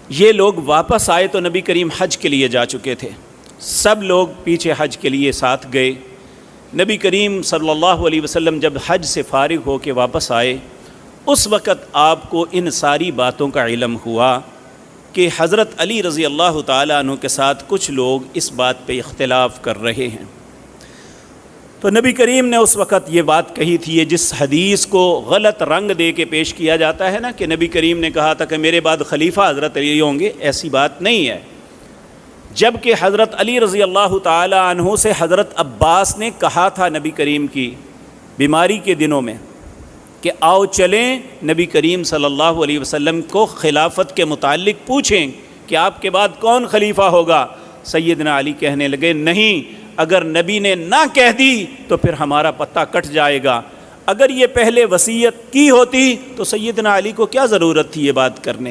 یہ لوگ واپس آئے تو نبی کریم حج کے لیے جا چکے تھے، سب لوگ پیچھے حج کے لیے ساتھ گئے۔ نبی کریم صلی اللہ علیہ وسلم جب حج سے فارغ ہو کے واپس آئے، اس وقت آپ کو ان ساری باتوں کا علم ہوا کہ حضرت علی رضی اللہ تعالیٰ عنہ کے ساتھ کچھ لوگ اس بات پہ اختلاف کر رہے ہیں۔ تو نبی کریم نے اس وقت یہ بات کہی تھی، یہ جس حدیث کو غلط رنگ دے کے پیش کیا جاتا ہے نا کہ نبی کریم نے کہا تھا کہ میرے بعد خلیفہ حضرت علی ہوں گے، ایسی بات نہیں ہے۔ جبکہ حضرت علی رضی اللہ تعالیٰ عنہ سے حضرت عباس نے کہا تھا نبی کریم کی بیماری کے دنوں میں کہ آؤ چلیں نبی کریم صلی اللہ علیہ وسلم کو خلافت کے متعلق پوچھیں کہ آپ کے بعد کون خلیفہ ہوگا۔ سیدنا علی کہنے لگے نہیں، اگر نبی نے نہ کہہ دی تو پھر ہمارا پتہ کٹ جائے گا، اگر یہ پہلے وصیت کی ہوتی تو سیدنا علی کو کیا ضرورت تھی یہ بات کرنے